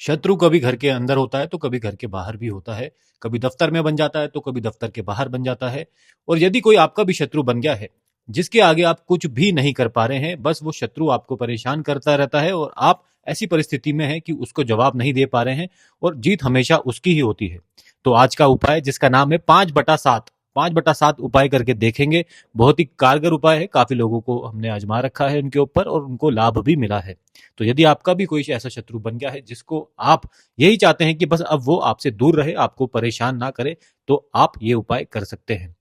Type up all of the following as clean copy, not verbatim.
शत्रु कभी घर के अंदर होता है तो कभी घर के बाहर भी होता है। कभी दफ्तर में बन जाता है तो कभी दफ्तर के बाहर बन जाता है। और यदि कोई आपका भी शत्रु बन गया है, जिसके आगे आप कुछ भी नहीं कर पा रहे हैं, बस वो शत्रु आपको परेशान करता रहता है और आप ऐसी परिस्थिति में हैं कि उसको जवाब नहीं दे पा रहे हैं और जीत हमेशा उसकी ही होती है। तो आज का उपाय, जिसका नाम है 5/7, 5/7 उपाय करके देखेंगे। बहुत ही कारगर उपाय है, काफी लोगों को हमने आजमा रखा है उनके ऊपर और उनको लाभ भी मिला है। तो यदि आपका भी कोई ऐसा शत्रु बन गया है जिसको आप यही चाहते हैं कि बस अब वो आपसे दूर रहे, आपको परेशान ना करे, तो आप ये उपाय कर सकते हैं।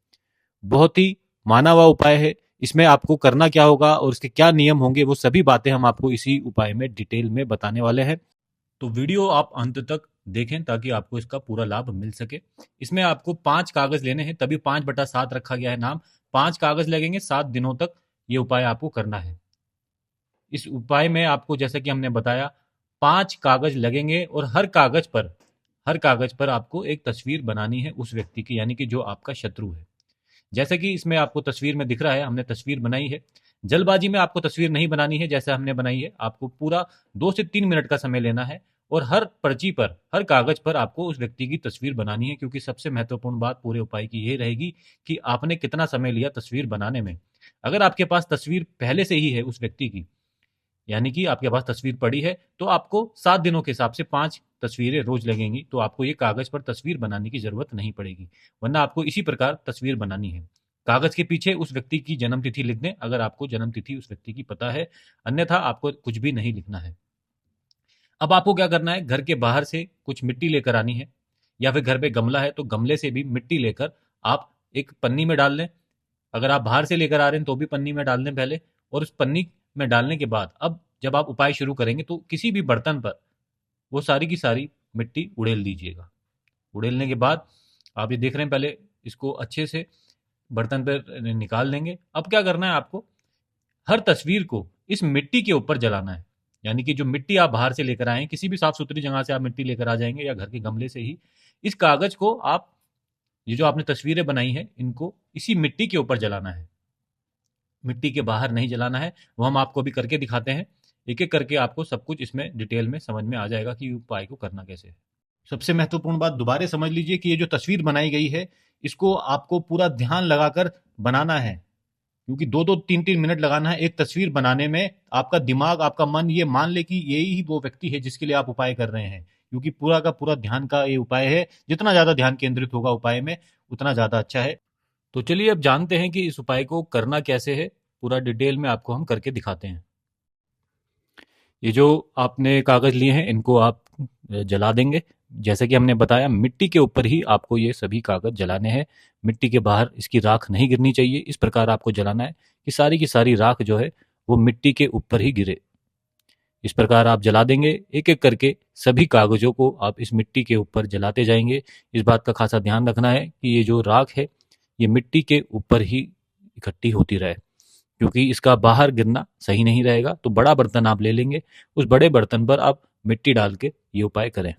बहुत ही माना हुआ उपाय है। इसमें आपको करना क्या होगा और इसके क्या नियम होंगे, वो सभी बातें हम आपको इसी उपाय में डिटेल में बताने वाले हैं। तो वीडियो आप अंत तक देखें ताकि आपको इसका पूरा लाभ मिल सके। इसमें आपको 5 कागज लेने हैं, तभी 5/7 रखा गया है नाम। 5 कागज लगेंगे, 7 दिनों तक ये उपाय आपको करना है। इस उपाय में आपको, जैसा कि हमने बताया, 5 कागज लगेंगे और हर कागज पर आपको एक तस्वीर बनानी है उस व्यक्ति की, यानी कि जो आपका शत्रु है। जैसे कि इसमें आपको तस्वीर में दिख रहा है, हमने तस्वीर बनाई है। जल्दबाजी में आपको तस्वीर नहीं बनानी है जैसे हमने बनाई है। आपको पूरा 2 से 3 मिनट का समय लेना है और हर पर्ची पर, हर कागज पर आपको उस व्यक्ति की तस्वीर बनानी है, क्योंकि सबसे महत्वपूर्ण बात पूरे उपाय की ये रहेगी कि आपने कितना समय लिया तस्वीर बनाने में। अगर आपके पास तस्वीर पहले से ही है उस व्यक्ति की, यानी कि आपके पास तस्वीर पड़ी है, तो आपको 7 दिनों के हिसाब से 5 तस्वीरें रोज लगेंगी, तो आपको ये कागज पर तस्वीर बनाने की जरूरत नहीं पड़ेगी। वरना आपको इसी प्रकार तस्वीर बनानी है। कागज के पीछे उस व्यक्ति की जन्म तिथि लिख दें, अगर आपको जन्म तिथि उस व्यक्ति की पता है। अन्यथा आपको कुछ भी नहीं लिखना है। अब आपको क्या करना है, घर के बाहर से कुछ मिट्टी लेकर आनी है, या फिर घर पे गमला है तो गमले से भी मिट्टी लेकर आप एक पन्नी में डाल लें। अगर आप बाहर से लेकर आ रहे हैं तो भी पन्नी में डाल दें पहले। और उस पन्नी में डालने के बाद अब जब आप उपाय शुरू करेंगे तो किसी भी बर्तन पर वो सारी की सारी मिट्टी उड़ेल दीजिएगा। उड़ेलने के बाद आप ये देख रहे हैं, पहले इसको अच्छे से बर्तन पर निकाल देंगे। अब क्या करना है, आपको हर तस्वीर को इस मिट्टी के ऊपर जलाना है। यानी कि जो मिट्टी आप बाहर से लेकर आए हैं, किसी भी साफ सुथरी जगह से आप मिट्टी लेकर आ जाएंगे या घर के गमले से ही, इस कागज को आप, ये जो आपने तस्वीरें बनाई हैं, इनको इसी मिट्टी के ऊपर जलाना है। मिट्टी के बाहर नहीं जलाना है। वो हम आपको भी करके दिखाते हैं। एक एक करके आपको सब कुछ इसमें डिटेल में समझ में आ जाएगा कि उपाय को करना कैसे है। सबसे महत्वपूर्ण बात दोबारा समझ लीजिए कि ये जो तस्वीर बनाई गई है, इसको आपको पूरा ध्यान लगाकर बनाना है, क्योंकि 2-2 3-3 मिनट लगाना है एक तस्वीर बनाने में। आपका दिमाग, आपका मन ये मान ले कि यही ही वो व्यक्ति है जिसके लिए आप उपाय कर रहे हैं, क्योंकि पूरा का पूरा ध्यान का ये उपाय है। जितना ज़्यादा ध्यान केंद्रित होगा उपाय में, उतना ज़्यादा अच्छा है। तो चलिए अब जानते हैं कि इस उपाय को करना कैसे है। पूरा डिटेल में आपको हम करके दिखाते हैं। ये जो आपने कागज़ लिए हैं, इनको आप जला देंगे। जैसे कि हमने बताया, मिट्टी के ऊपर ही आपको ये सभी कागज़ जलाने हैं। मिट्टी के बाहर इसकी राख नहीं गिरनी चाहिए। इस प्रकार आपको जलाना है कि सारी की सारी राख जो है वो मिट्टी के ऊपर ही गिरे। इस प्रकार आप जला देंगे। एक-एक करके सभी कागज़ों को आप इस मिट्टी के ऊपर जलाते जाएँगे। इस बात का ख़ासा ध्यान रखना है कि ये जो राख है, ये मिट्टी के ऊपर ही इकट्ठी होती रहे, क्योंकि इसका बाहर गिरना सही नहीं रहेगा। तो बड़ा बर्तन आप ले लेंगे, उस बड़े बर्तन पर आप मिट्टी डाल के ये उपाय करें।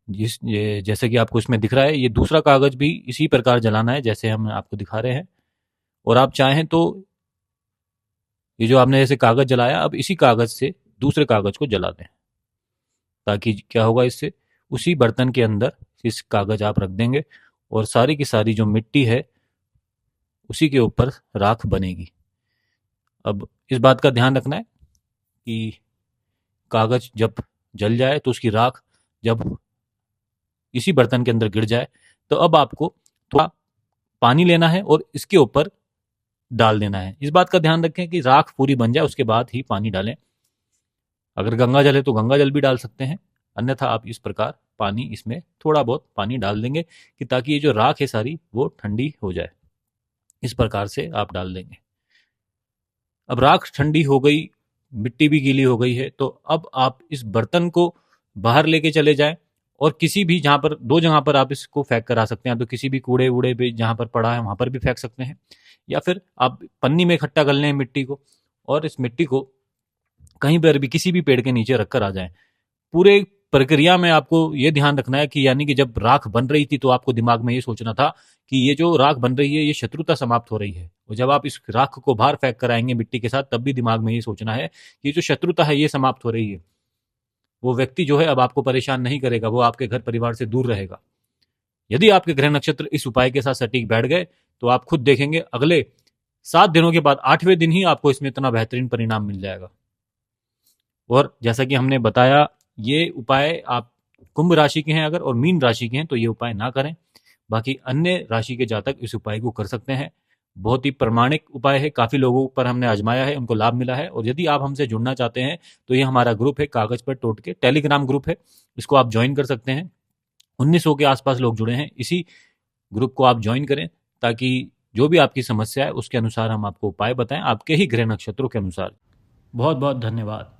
जैसे कि आपको इसमें दिख रहा है, ये दूसरा कागज भी इसी प्रकार जलाना है जैसे हम आपको दिखा रहे हैं। और आप चाहें तो ये जो आपने जैसे कागज जलाया, अब इसी कागज से दूसरे कागज को जला दें, ताकि क्या होगा, इससे उसी बर्तन के अंदर इस कागज आप रख देंगे और सारी की सारी जो मिट्टी है उसी के ऊपर राख बनेगी। अब इस बात का ध्यान रखना है कि कागज जब जल जाए तो उसकी राख जब इसी बर्तन के अंदर गिर जाए, तो अब आपको थोड़ा पानी लेना है और इसके ऊपर डाल देना है। इस बात का ध्यान रखें कि राख पूरी बन जाए, उसके बाद ही पानी डालें। अगर गंगा जल है तो गंगा जल भी डाल सकते हैं, अन्यथा आप इस प्रकार पानी, इसमें थोड़ा बहुत पानी डाल देंगे कि ताकि ये जो राख है सारी वो ठंडी हो जाए। इस प्रकार से आप डाल देंगे। अब राख ठंडी हो गई, मिट्टी भी गीली हो गई है, तो अब आप इस बर्तन को बाहर लेके चले जाएं और किसी भी, जहाँ पर 2 जगह पर आप इसको फेंक कर आ सकते हैं। तो किसी भी कूड़े वूड़े पे जहाँ पर पड़ा है वहाँ पर भी फेंक सकते हैं, या फिर आप पन्नी में इकट्ठा कर लें मिट्टी को और इस मिट्टी को कहीं पर भी किसी भी पेड़ के नीचे रख कर आ जाएं। पूरे प्रक्रिया में आपको ये ध्यान रखना है कि, यानी कि जब राख बन रही थी तो आपको दिमाग में ये सोचना था कि ये जो राख बन रही है ये शत्रुता समाप्त हो रही है। और जब आप इस राख को बाहर फेंक कर आएंगे मिट्टी के साथ, तब भी दिमाग में ये सोचना है कि जो शत्रुता है ये समाप्त हो रही है। वो व्यक्ति जो है अब आपको परेशान नहीं करेगा, वो आपके घर परिवार से दूर रहेगा। यदि आपके ग्रह नक्षत्र इस उपाय के साथ सटीक बैठ गए तो आप खुद देखेंगे अगले 7 दिनों के बाद 8वें दिन ही आपको इसमें इतना बेहतरीन परिणाम मिल जाएगा। और जैसा कि हमने बताया, ये उपाय आप कुंभ राशि के हैं अगर और मीन राशि के हैं तो ये उपाय ना करें। बाकी अन्य राशि के जातक इस उपाय को कर सकते हैं। बहुत ही प्रमाणिक उपाय है, काफ़ी लोगों पर हमने आजमाया है, उनको लाभ मिला है। और यदि आप हमसे जुड़ना चाहते हैं तो ये हमारा ग्रुप है कागज पर टोटके, टेलीग्राम ग्रुप है, इसको आप ज्वाइन कर सकते हैं। 1900 के आसपास लोग जुड़े हैं, इसी ग्रुप को आप ज्वाइन करें ताकि जो भी आपकी समस्या है उसके अनुसार हम आपको उपाय बताएं, आपके ही ग्रह नक्षत्रों के अनुसार। बहुत बहुत धन्यवाद।